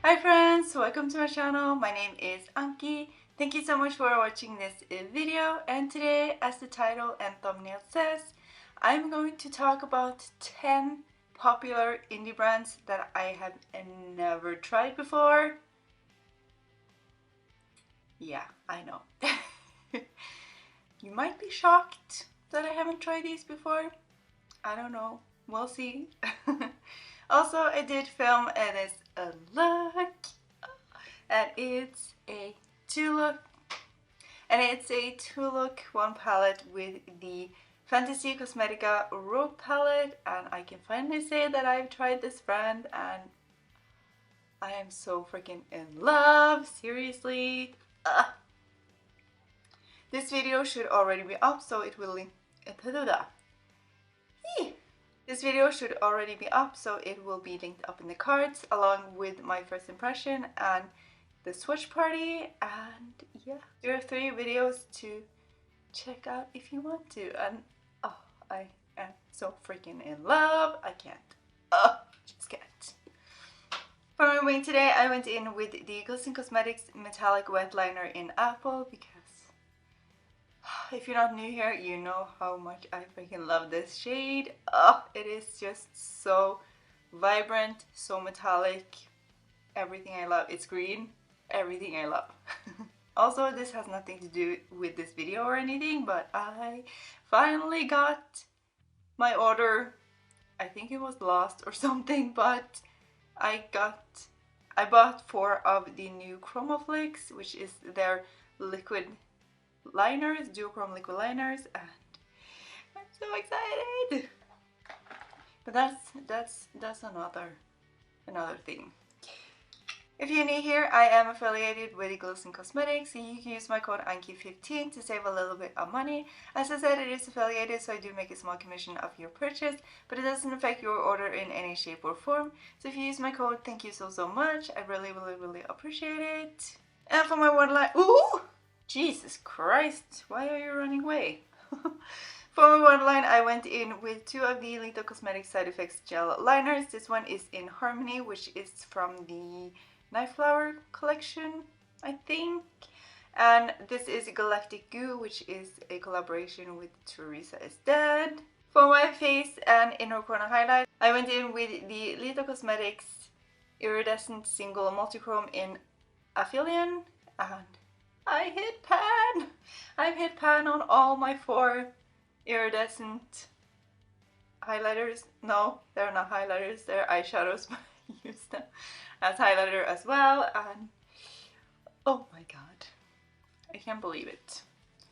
Hi friends, welcome to my channel. My name is Annki. Thank you so much for watching this video, and today, as the title and thumbnail says, I'm going to talk about 10 popular indie brands that I have never tried before. Yeah, I know. You might be shocked that I haven't tried these before. I don't know. We'll see. Also, I did film this look, and it's a two-look, one palette with the Fantasy Cosmetica Rogue palette, and I can finally say that I've tried this brand and I am so freaking in love. Seriously. This video should already be up, so it will link. This video should already be up, so it will be linked up in the cards along with my first impression and the swatch party. And yeah, there are 3 videos to check out if you want to. And oh, I am so freaking in love. I can't. Just can't. For my wing today, I went in with the Colourful Cosmetics Metallic Wet Liner in Apple because if you're not new here, you know how much I freaking love this shade. It is just so vibrant, so metallic. Everything I love. It's green. Everything I love. Also, this has nothing to do with this video or anything, but I finally got my order. I think it was lost or something, but I bought 4 of the new Chroma Flakes, which is their liquid liners, duochrome liquid liners, and I'm so excited. But that's another thing. If you're new here, I am affiliated with Colourful Cosmetics, so you can use my code Annki15 to save a little bit of money. As I said, it is affiliated, so I do make a small commission of your purchase, but it doesn't affect your order in any shape or form. So if you use my code, thank you so much. I really appreciate it. And for my waterline, ooh! Jesus Christ, why are you running away? For my waterline, I went in with 2 of the Leigh Cosmetics Side Effects Gel Liners. This one is in Harmony, which is from the Night Flower collection, I think. And this is Galactic Goo, which is a collaboration with Teresa is Dead. For my face and inner corner highlight, I went in with the Leigh Cosmetics Iridescent Single Multichrome in Aphelion, and I hit pan! I've hit pan on all my 4 iridescent highlighters. No, they're not highlighters, they're eyeshadows, but I use them as highlighter as well, and oh my god, I can't believe it.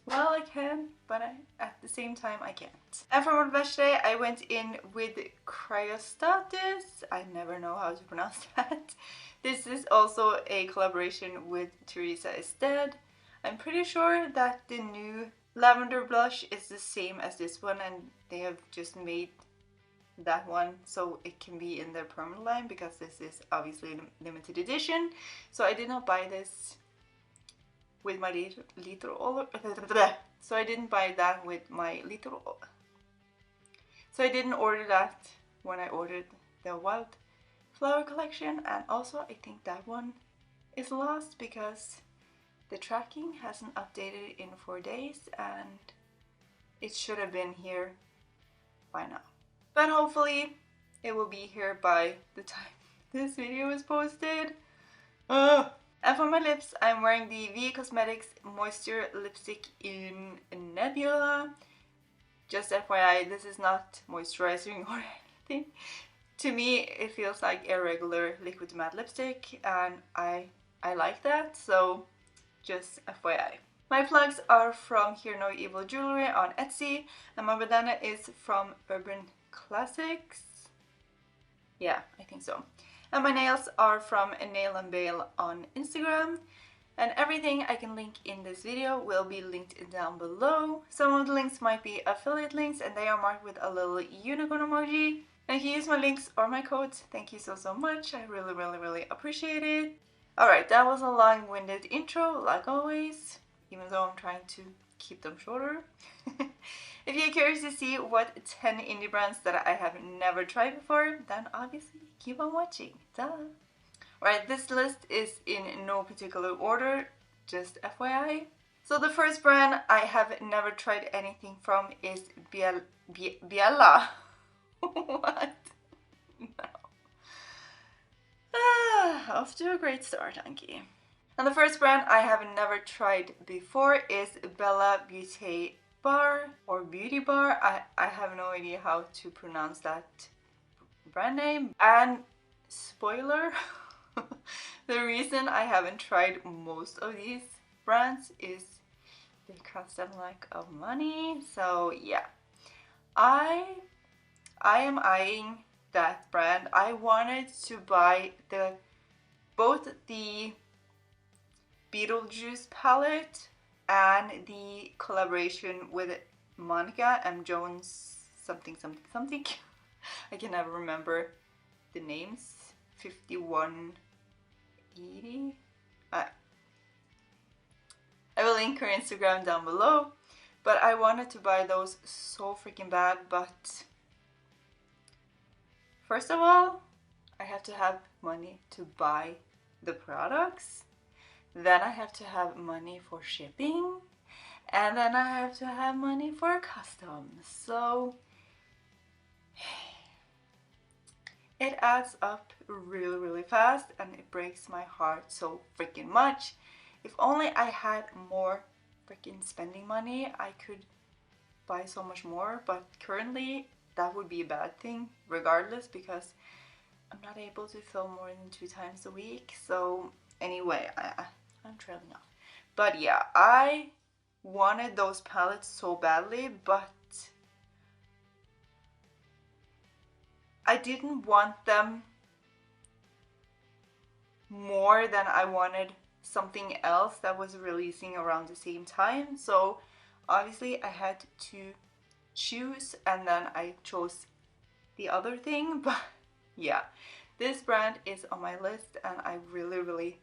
Well, I can, but at the same time I can't. And for my blush today, I went in with Cryostatus. I never know how to pronounce that. This is also a collaboration with Teresa is Dead. I'm pretty sure that the new lavender blush is the same as this one, and they have just made that one so it can be in their permanent line, because this is obviously limited edition. So I did not buy this with my so I didn't buy that with my so I didn't order that when I ordered the Wildflower collection. And also I think that one is lost because the tracking hasn't updated in 4 days, and it should have been here by now. But hopefully it will be here by the time this video is posted. And for my lips, I'm wearing the VA Cosmetics Moisture Lipstick in Nebula. Just FYI, this is not moisturizing or anything. To me, it feels like a regular liquid matte lipstick, and I like that, so just FYI. My plugs are from Hear No Evil Jewelry on Etsy, and my bandana is from Urban Classics. Yeah, I think so. And my nails are from Nail and Bale on Instagram. And everything I can link in this video will be linked down below. Some of the links might be affiliate links, and they are marked with a little unicorn emoji. And if you use my links or my codes, thank you so much. I really appreciate it. Alright, that was a long-winded intro, like always, even though I'm trying to keep them shorter. If you're curious to see what 10 indie brands that I have never tried before, then obviously keep on watching. Duh! Right, this list is in no particular order, just FYI. So the first brand I have never tried anything from is Biella. What? No. Off to a great start, Annki. And the first brand I have never tried before is Bella Beaute Bar or Beauty Bar. I have no idea how to pronounce that brand name. And spoiler, the reason I haven't tried most of these brands is they cost a lot of money. So yeah, I am eyeing that brand. I wanted to buy both the Beetlejuice palette and the collaboration with Monica M. Jones something. I can never remember the names. 5180. I will link her Instagram down below. But I wanted to buy those so freaking bad, but first of all, I have to have money to buy the products. Then I have to have money for shipping. And then I have to have money for customs. So it adds up really, really fast and it breaks my heart so freaking much. If only I had more freaking spending money, I could buy so much more. But currently, that would be a bad thing regardless because I'm not able to film more than 2 times a week. So anyway, I'm trailing off. But yeah, I wanted those palettes so badly, but I didn't want them more than I wanted something else that was releasing around the same time. So obviously I had to choose, and then I chose the other thing. But yeah, this brand is on my list and I really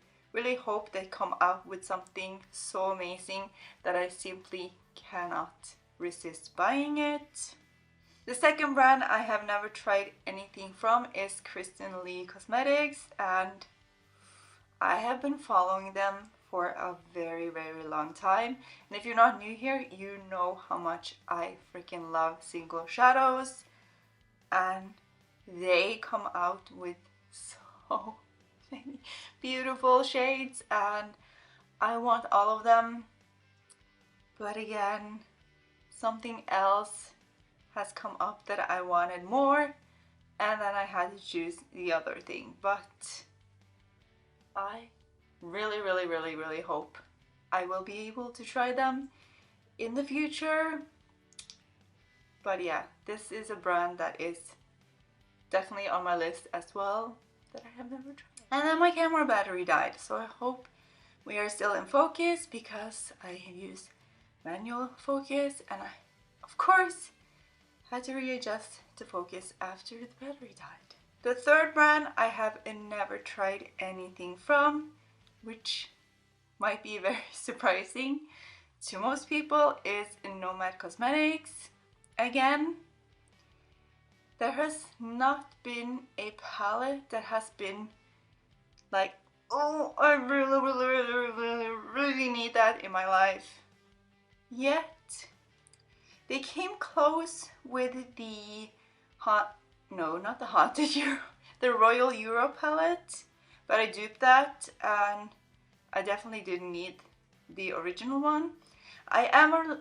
hope they come out with something so amazing that I simply cannot resist buying it. The second brand I have never tried anything from is Kristen Leigh Cosmetics, and I have been following them for a very long time. And if you're not new here, you know how much I freaking love single shadows, and they come out with so many beautiful shades and I want all of them. But again, something else has come up that I wanted more, and then I had to choose the other thing. But I really hope I will be able to try them in the future. But yeah, this is a brand that is definitely on my list as well that I have never tried. And then my camera battery died, so I hope we are still in focus because I use manual focus, and I, of course, had to readjust to focus after the battery died. The third brand I have never tried anything from, which might be very surprising to most people, is Nomad Cosmetics. Again, there has not been a palette that has been like, oh, I really need that in my life. Yet they came close with the the Royal Euro palette, but I duped that and I definitely didn't need the original one. I am a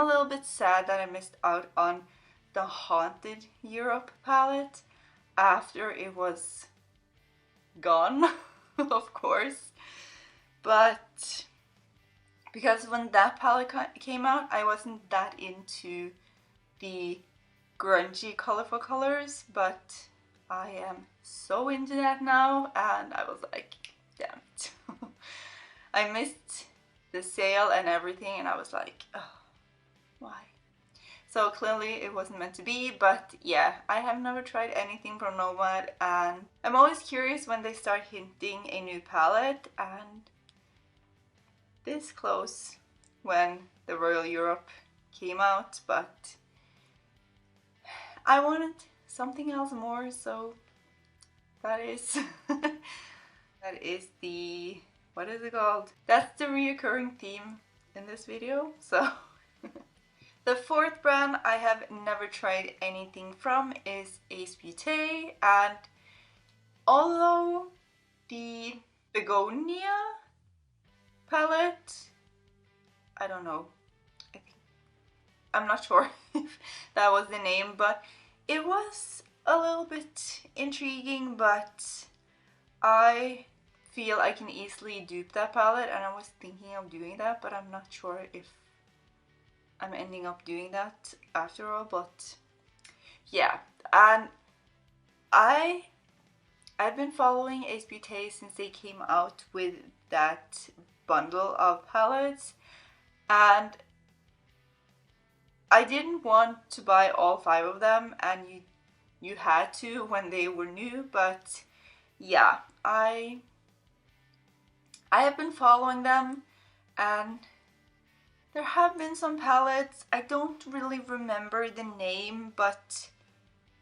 little bit sad that I missed out on the Haunted Europe palette after it was gone, of course. But because when that palette came out, I wasn't that into the grungy, colorful colors, but I am so into that now, and I was like, damn it. I missed the sale and everything, and I was like, oh, why? So clearly it wasn't meant to be, but yeah, I have never tried anything from Nomad, and I'm always curious when they start hinting a new palette, and this close when the Royal Europe came out, but I wanted something else more, so that is that is the, what is it called? That's the reoccurring theme in this video. So the fourth brand I have never tried anything from is Beaute, and although the Begonia palette, I don't know, I'm not sure if that was the name, but it was a little bit intriguing, but I feel I can easily dupe that palette, and I was thinking of doing that, but I'm not sure if I'm ending up doing that after all. But yeah, and I've been following Beaute since they came out with that bundle of palettes, and I didn't want to buy all 5 of them, and you had to when they were new, but yeah, I have been following them, and there have been some palettes, I don't really remember the name, but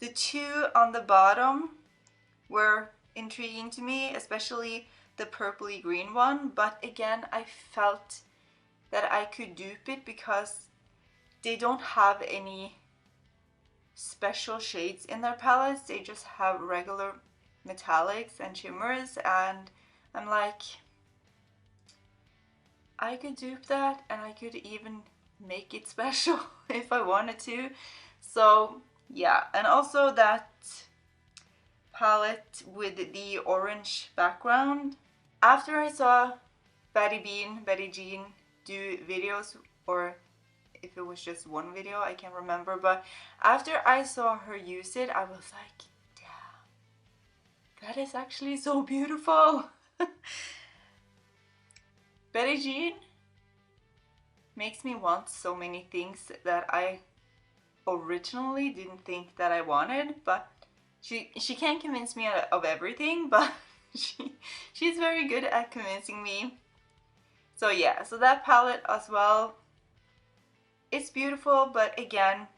the 2 on the bottom were intriguing to me, especially the purpley green one, but again, I felt that I could dupe it because they don't have any special shades in their palettes. They just have regular metallics and shimmers, and I'm like, I could dupe that, and I could even make it special if I wanted to. So yeah, and also that palette with the orange background. After I saw Betty Jean do videos, or if it was just one video, I can't remember, but after I saw her use it, I was like, damn, that is actually so beautiful. Betty Jean makes me want so many things that I originally didn't think that I wanted, but she can't convince me of everything, but she's very good at convincing me. So yeah, so that palette as well, it's beautiful, but again,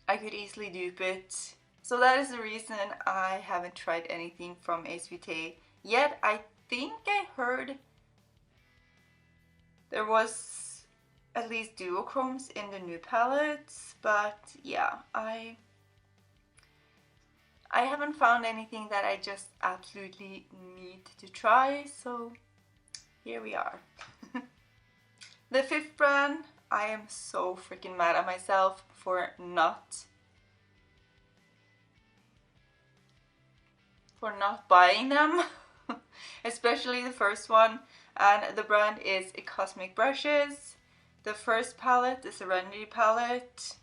I could easily dupe it. So that is the reason I haven't tried anything from Beaute yet. I think I heard there was at least duochromes in the new palettes, but yeah, I haven't found anything that I just absolutely need to try, so here we are. The 5th brand, I am so freaking mad at myself for not buying them, especially the first one, and the brand is Cosmic Brushes. The first palette, the Serenity palette,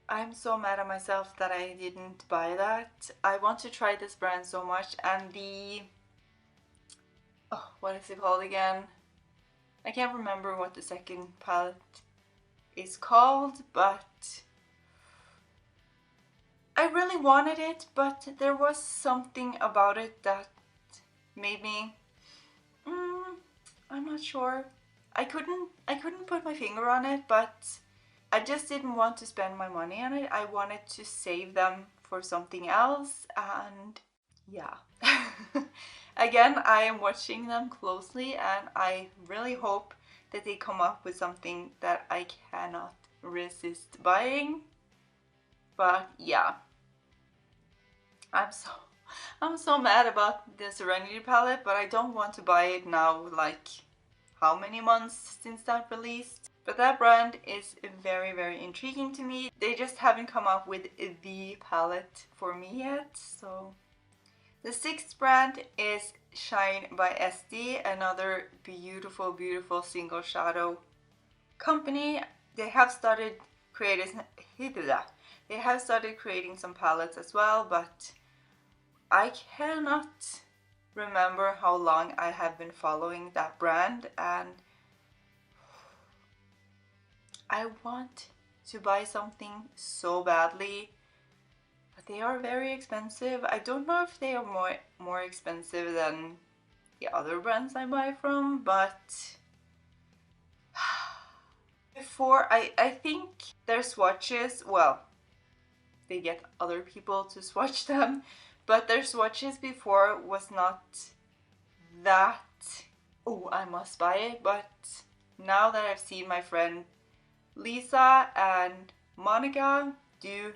I'm so mad at myself that I didn't buy that. I want to try this brand so much, and the, oh, what is it called again? I can't remember what the second palette is called, but I really wanted it, but there was something about it that made me, I'm not sure. I couldn't put my finger on it, but I just didn't want to spend my money on it. I wanted to save them for something else, and yeah. Again, I am watching them closely, and I really hope that they come up with something that I cannot resist buying. But yeah, I'm so mad about the Serenity palette, but I don't want to buy it now, like how many months since that released. But that brand is very, very intriguing to me. They just haven't come up with the palette for me yet, so. The 6th brand is Shine by SD, another beautiful, beautiful single shadow company. They have started creating some palettes as well, but I cannot remember how long I have been following that brand, and I want to buy something so badly. They are very expensive. I don't know if they are more expensive than the other brands I buy from, but before I think their swatches, well, they get other people to swatch them. But their swatches before was not that, oh, I must buy it. But now that I've seen my friend Lisa and Monica do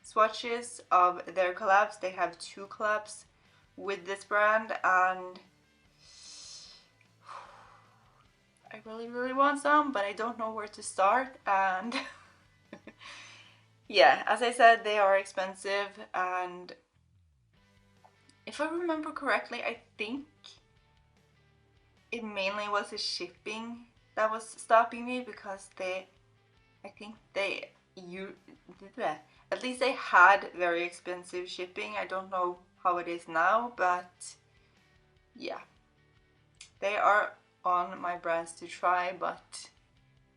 swatches of their collabs, they have 2 collabs with this brand, and I really want some, but I don't know where to start. And yeah, as I said, they are expensive, and if I remember correctly, I think it mainly was the shipping that was stopping me, because I think at least they had very expensive shipping. I don't know how it is now, but yeah, they are on my brands to try, but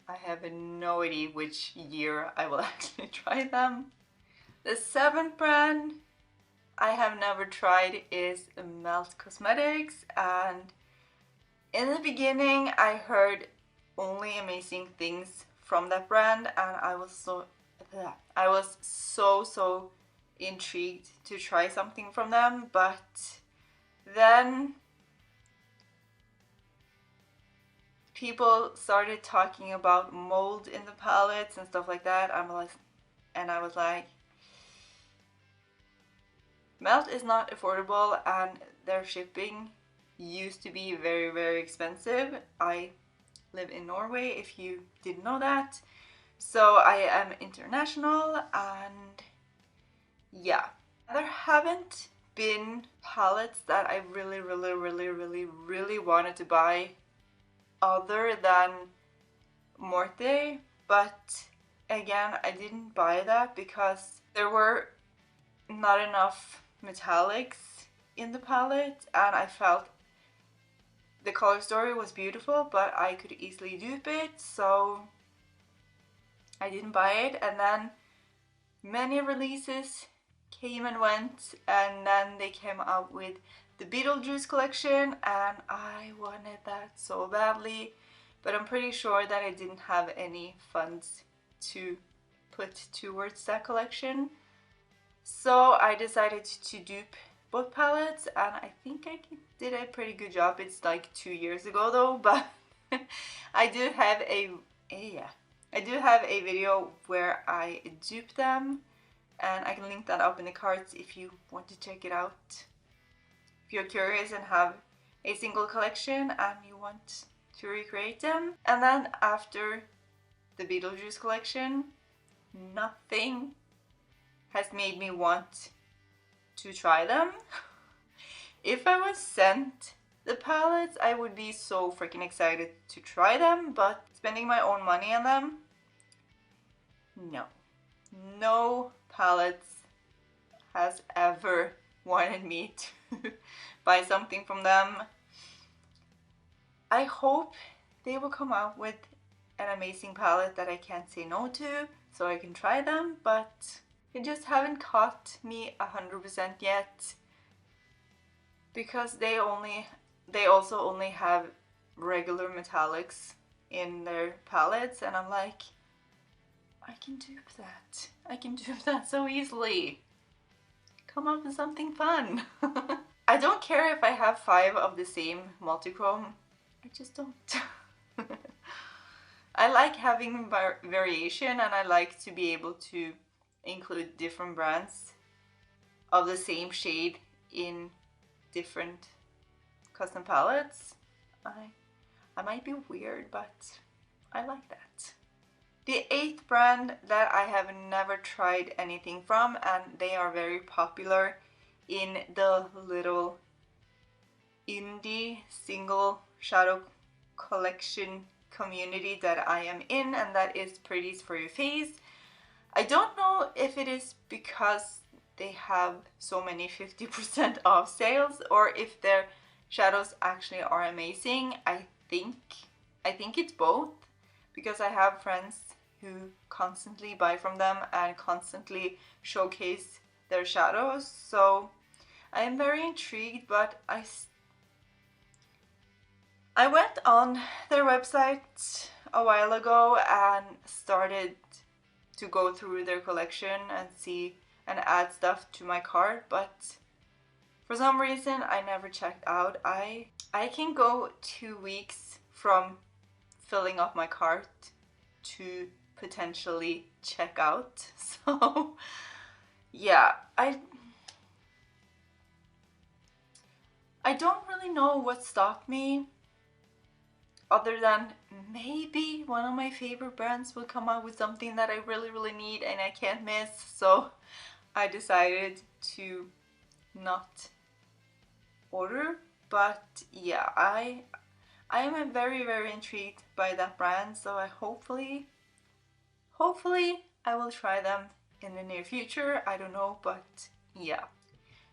I have no idea which year I will actually try them. The 7th brand I have never tried is Nomad Cosmetics, and in the beginning I heard only amazing things from that brand, and I was so intrigued to try something from them. But then people started talking about mold in the palettes and stuff like that. I was like, Melt is not affordable, and their shipping used to be very expensive. I live in Norway, if you didn't know that. So I am international, and yeah. There haven't been palettes that I really wanted to buy other than Morte, but again, I didn't buy that because there were not enough metallics in the palette, and I felt the color story was beautiful, but I could easily dupe it, so I didn't buy it. And then many releases came and went, and then they came out with the Beetlejuice collection, and I wanted that so badly, but I'm pretty sure that I didn't have any funds to put towards that collection. So I decided to dupe both palettes, and I think I did a pretty good job. It's like 2 years ago though, but I do have a video where I dupe them, and I can link that up in the cards if you want to check it out. If you're curious and have a single collection and you want to recreate them. And then after the Beetlejuice collection, nothing has made me want to try them. If I was sent the palettes, I would be so freaking excited to try them, but spending my own money on them, no palettes has ever wanted me to buy something from them. I hope they will come out with an amazing palette that I can't say no to, so I can try them, but they just haven't caught me 100% yet, because they also only have regular metallics in their palettes, and I'm like, I can dupe that. I can dupe that so easily. Come up with something fun. I don't care if I have 5 of the same multichrome. I just don't. I like having variation, and I like to be able to include different brands of the same shade in different custom palettes. I might be weird, but I like that. The 8th brand that I have never tried anything from, and they are very popular in the little indie single shadow collection community that I am in, and that is Pretties for Your Face. I don't know if it is because they have so many 50% off sales, or if their shadows actually are amazing. I think it's both, because I have friends who constantly buy from them and constantly showcase their shadows, so I am very intrigued. But I went on their website a while ago and started to go through their collection and see and add stuff to my cart, but for some reason I never checked out. I can go 2 weeks from filling up my cart to potentially check out. So yeah, I don't really know what stopped me, other than maybe one of my favorite brands will come out with something that I really need and I can't miss. So I decided to not order. But yeah, I am very intrigued by that brand, so I hopefully I will try them in the near future. I don't know, but yeah.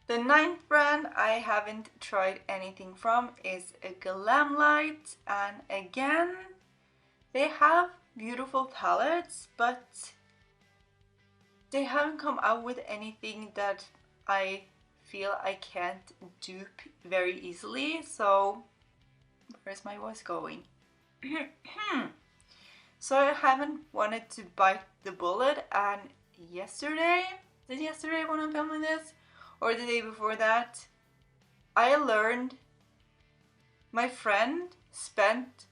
The 9th brand I haven't tried anything from is a Glamlite, and again, they have beautiful palettes, but they haven't come out with anything that I feel I can't dupe very easily. So where's my voice going? So I haven't wanted to bite the bullet, and yesterday, is it yesterday when I'm filming this? Or the day before that, I learned my friend spent,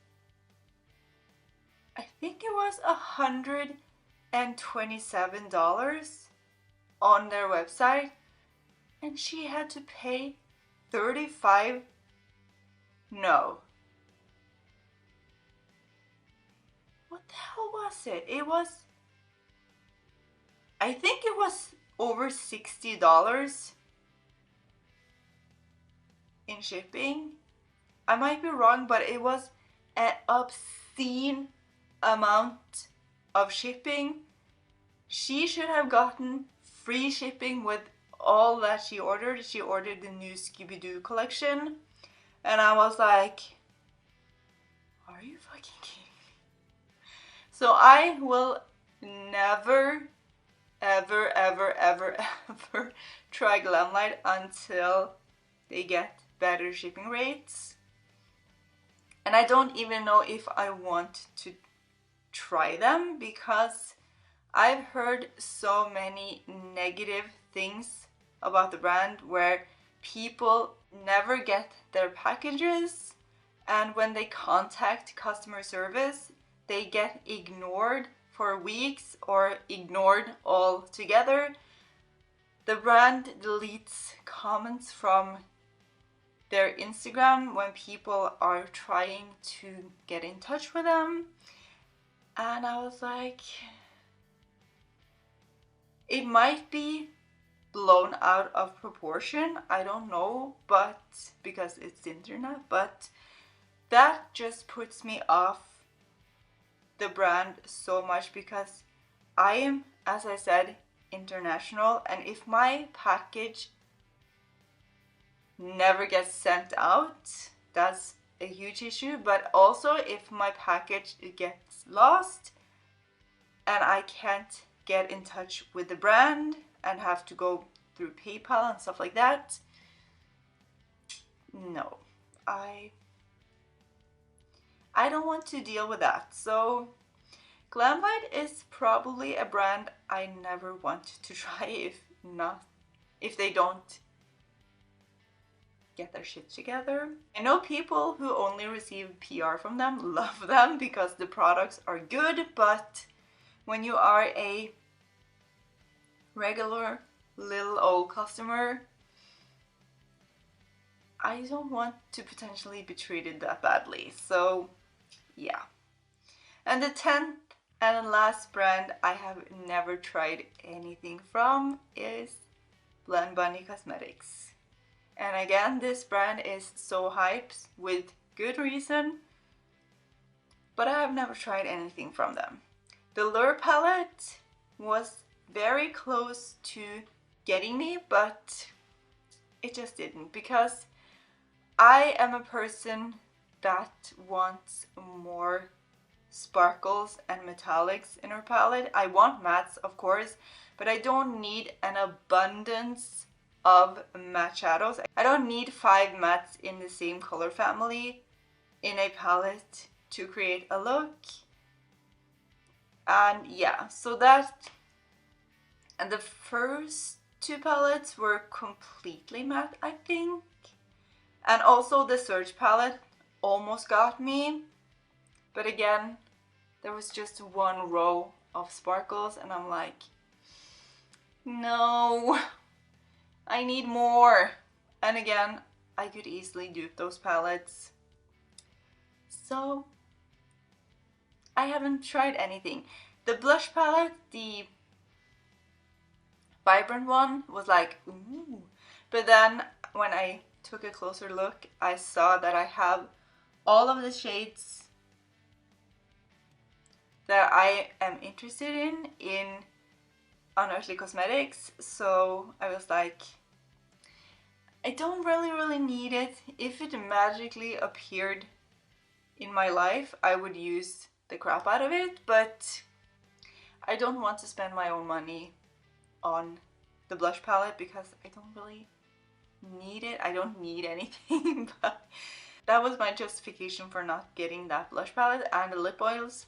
I think it was $127 on their website, and she had to pay 35. No. What the hell was it? It was, I think it was over $60 in shipping. I might be wrong, but it was an obscene amount of shipping. She should have gotten free shipping with all that she ordered. She ordered the new Scooby-Doo collection, and I was like, are you fucking kidding me? So I will never ever try Glamlite until they get better shipping rates. And I don't even know if I want to try them, because I've heard so many negative things about the brand, where people never get their packages, and when they contact customer service, they get ignored for weeks or ignored altogether. The brand deletes comments from their Instagram when people are trying to get in touch with them. And I was like, it might be blown out of proportion, I don't know, but because it's the internet, but that just puts me off the brand so much, because I am, as I said, international, and if my package never gets sent out, that's a huge issue. But also if my package gets lost and I can't get in touch with the brand and have to go through PayPal and stuff like that, no, I don't want to deal with that. So Glamlite is probably a brand I never want to try if they don't get their shit together. I know people who only receive PR from them love them because the products are good, but when you are a regular little old customer, I don't want to potentially be treated that badly. So yeah. And the 10th and last brand I have never tried anything from is Nomad Cosmetics. And again, this brand is so hyped with good reason, but I have never tried anything from them. The Lure palette was very close to getting me, but it just didn't, because I am a person that wants more sparkles and metallics in her palette. I want mattes, of course, but I don't need an abundance of matte shadows. I don't need 5 mattes in the same color family in a palette to create a look. And yeah, so that And the first two palettes were completely matte, I think. And also the Surge palette almost got me. But again, there was just one row of sparkles and I'm like, no, I need more. And again, I could easily dupe those palettes. So I haven't tried anything. The blush palette, the vibrant one, was like, ooh. But then when I took a closer look, I saw that I have all of the shades that I am interested in Unearthly Cosmetics. So I was like, I don't really need it. If it magically appeared in my life, I would use the crap out of it, but I don't want to spend my own money on the blush palette because I don't really need it. I don't need anything, but that was my justification for not getting that blush palette. And the lip oils,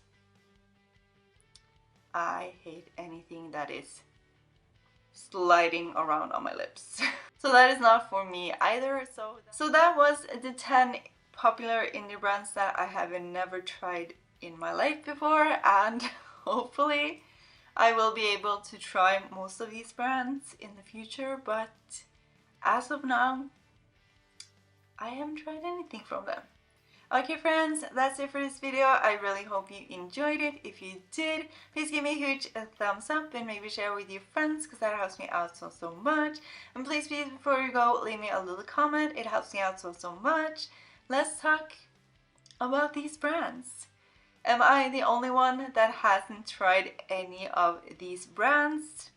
I hate anything that is sliding around on my lips. So that is not for me either. So that was the 10 popular indie brands that I have never tried in my life before, and hopefully I will be able to try most of these brands in the future, but as of now I haven't tried anything from them. Okay friends, that's it for this video. I really hope you enjoyed it. If you did, please give me a huge thumbs up and maybe share with your friends because that helps me out so much. And please before you go, leave me a little comment. It helps me out so much. Let's talk about these brands. Am I the only one that hasn't tried any of these brands?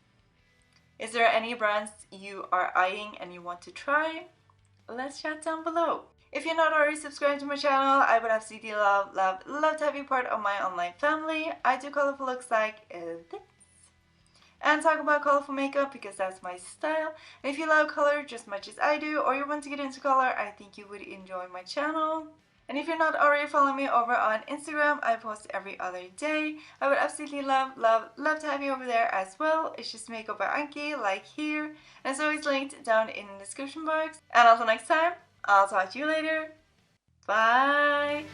Is there any brands you are eyeing and you want to try? Let's chat down below. If you're not already subscribed to my channel, I would absolutely love to have you part of my online family. I do colorful looks like this. And talk about colorful makeup because that's my style. And if you love color just as much as I do, or you want to get into color, I think you would enjoy my channel. And if you're not already following me over on Instagram, I post every other day. I would absolutely love to have you over there as well. It's just Makeup by Annki, like here. And it's always linked down in the description box. And until next time, I'll talk to you later. Bye!